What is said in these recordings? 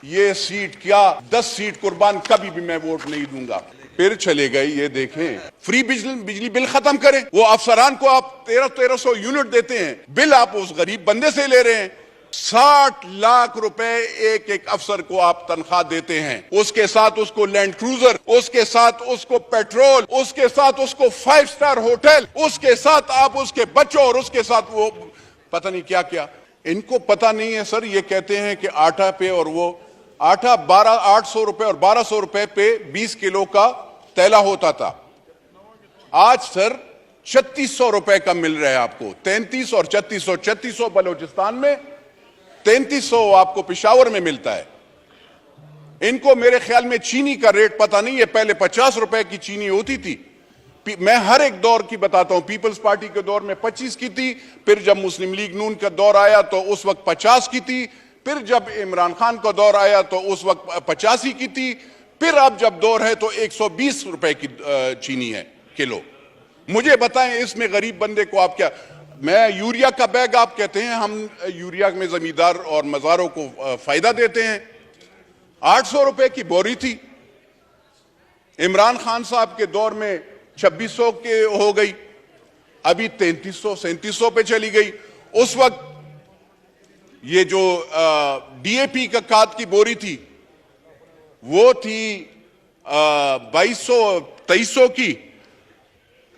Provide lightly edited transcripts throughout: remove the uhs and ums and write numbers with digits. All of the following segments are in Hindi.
ये सीट क्या 10 सीट कुर्बान कभी भी मैं वोट नहीं दूंगा। फिर चले गए, ये देखें फ्री बिजली बिल खत्म करें। वो अफसरान को आप 1300 यूनिट देते हैं, बिल आप उस गरीब बंदे से ले रहे हैं। 60 लाख रुपए एक एक अफसर को आप तनख्वाह देते हैं, उसके साथ उसको लैंड क्रूजर, उसके साथ उसको पेट्रोल, उसके साथ उसको 5 स्टार होटल, उसके साथ आप उसके बच्चों और उसके साथ वो पता नहीं क्या क्या। इनको पता नहीं है सर। ये कहते हैं कि आटा पे, और वो आटा 800 रुपए और 1200 रुपए पे 20 किलो का तैला होता था। आज सर 3600 रुपए का मिल रहा है आपको। 33 और 3600, 3600 बलोचिस्तान में, 3300 आपको पिशावर में मिलता है। इनको मेरे ख्याल में चीनी का रेट पता नहीं है। पहले 50 रुपए की चीनी होती थी। मैं हर एक दौर की बताता हूं। पीपल्स पार्टी के दौर में 25 की थी, फिर जब मुस्लिम लीग नून का दौर आया तो उस वक्त 50 की थी, फिर जब इमरान खान का दौर आया तो उस वक्त 85 की थी, फिर अब जब दौर है तो 120 रुपए की चीनी है किलो। मुझे बताएं इसमें गरीब बंदे को आप क्या। मैं यूरिया का बैग आप कहते हैं, हम यूरिया में जमींदार और मज़ारों को फायदा देते हैं। 800 रुपए की बोरी थी। इमरान खान साहब के दौर में 2600 के हो गई, अभी 3300 3700 पे चली गई। उस वक्त ये जो डीएपी का खाद की बोरी थी वो थी 2200 2300 की,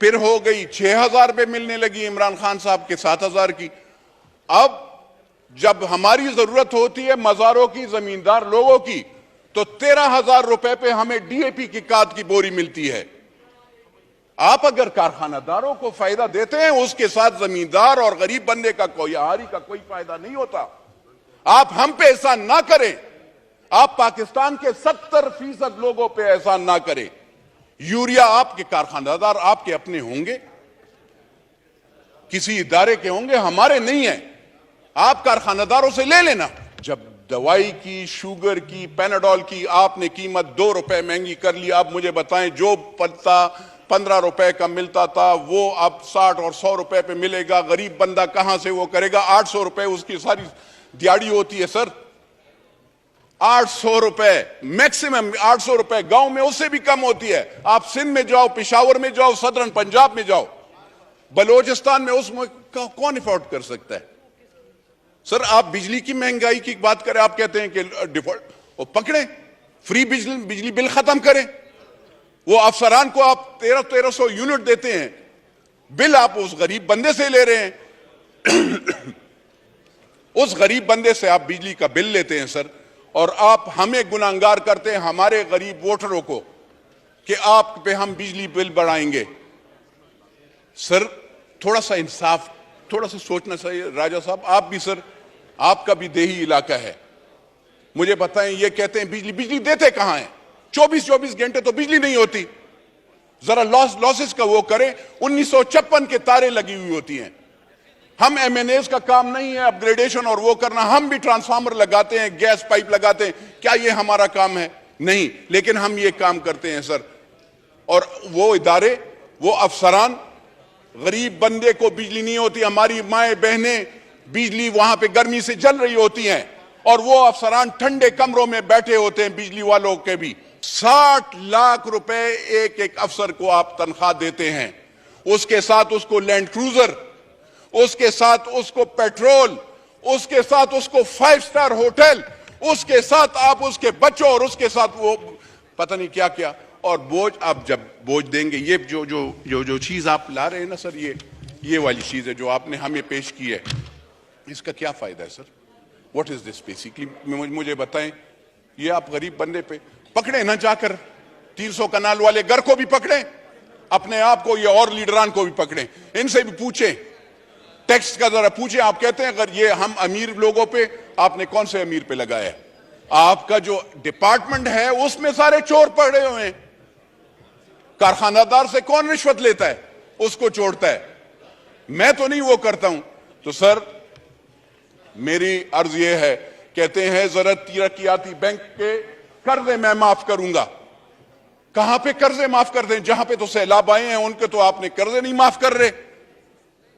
फिर हो गई 6000 पे मिलने लगी इमरान खान साहब के 7000 की। अब जब हमारी जरूरत होती है मज़ारों की, जमींदार लोगों की, तो 13,000 रुपए पे हमें डीएपी की खाद की बोरी मिलती है। आप अगर कारखानादारों को फायदा देते हैं, उसके साथ जमींदार और गरीब बंदे का कोई आहारी का कोई फायदा नहीं होता। आप हम पे एहसान ना करें, आप पाकिस्तान के 70% लोगों पे एहसान ना करें। यूरिया आपके कारखानादार आपके अपने होंगे, किसी इदारे के होंगे, हमारे नहीं है। आप कारखानादारों से ले लेना। जब दवाई की, शुगर की, पैनाडोल की आपने कीमत 2 रुपए महंगी कर ली, आप मुझे बताएं जो पत्ता 15 रुपए का मिलता था वो अब 60 और 100 रुपए पे मिलेगा। गरीब बंदा कहां से वो करेगा? 800 रुपए उसकी सारी दिहाड़ी होती है सर। 800 रुपए मैक्सिमम, 800 रुपए गांव में उससे भी कम होती है। आप सिंध में जाओ, पिशावर में जाओ, सदरन पंजाब में जाओ, बलोचिस्तान में उसमें कौन अफोर्ड कर सकता है? सर आप बिजली की महंगाई की बात करें, आप कहते हैं कि डिफॉल्ट, वो पकड़े, फ्री बिजली बिल खत्म करें। वो अफसरान को आप 1300 यूनिट देते हैं, बिल आप उस गरीब बंदे से ले रहे हैं। उस गरीब बंदे से आप बिजली का बिल लेते हैं सर, और आप हमें गुनाहगार करते हैं, हमारे गरीब वोटरों को, कि आप पे हम बिजली बिल बढ़ाएंगे। सर थोड़ा सा इंसाफ, थोड़ा सा सोचना चाहिए। राजा साहब आप भी सर, आपका भी देही इलाका है, मुझे बताएं। ये कहते हैं बिजली देते कहां हैं? 24 घंटे तो बिजली नहीं होती। जरा लॉसेस का वो करें। 1956 के तारे लगी हुई होती हैं। हम एमएनएस का काम नहीं है अपग्रेडेशन और वो करना। हम भी ट्रांसफार्मर लगाते हैं, गैस पाइप लगाते हैं, क्या ये हमारा काम है? नहीं, लेकिन हम ये काम करते हैं सर। और वो इदारे, वो अफसरान, गरीब बंदे को बिजली नहीं होती, हमारी माए बहनें बिजली वहां पे गर्मी से जल रही होती हैं, और वो अफसरान ठंडे कमरों में बैठे होते हैं, बिजली वालों के भी। 60 लाख रुपए एक एक अफसर को आप तनख्वाह देते हैं, उसके साथ उसको लैंड क्रूजर, उसके साथ उसको पेट्रोल, उसके साथ उसको 5 स्टार होटल, उसके साथ आप उसके बच्चों और उसके साथ वो पता नहीं क्या क्या। और बोझ, आप जब बोझ देंगे, ये जो चीज आप ला रहे हैं ना सर, ये वाली चीज है जो आपने हमें पेश की है, इसका क्या फायदा है sir? What is this basically? मुझे बताएं। ये आप गरीब बंदे पे पकड़े ना, जाकर 300 कनाल वाले घर को भी पकड़े, अपने आप को, ये और लीडरान को भी पकड़े, इनसे भी पूछे, टैक्स का जरा पूछे। आप कहते हैं अगर ये हम अमीर लोगों पे, आपने कौन से अमीर पे लगाया है? आपका जो डिपार्टमेंट है उसमें सारे चोर पड़े हुए हैं। कारखानादार से कौन रिश्वत लेता है? उसको छोड़ता है। मैं तो नहीं वो करता हूं। तो सर मेरी अर्ज ये है, कहते हैं जरा तरक्याती बैंक के कर्जे मैं माफ करूंगा। कहां पे कर्जे माफ कर दें? जहां पे तो सैलाब आए हैं उनके तो आपने कर्जे नहीं माफ कर रहे।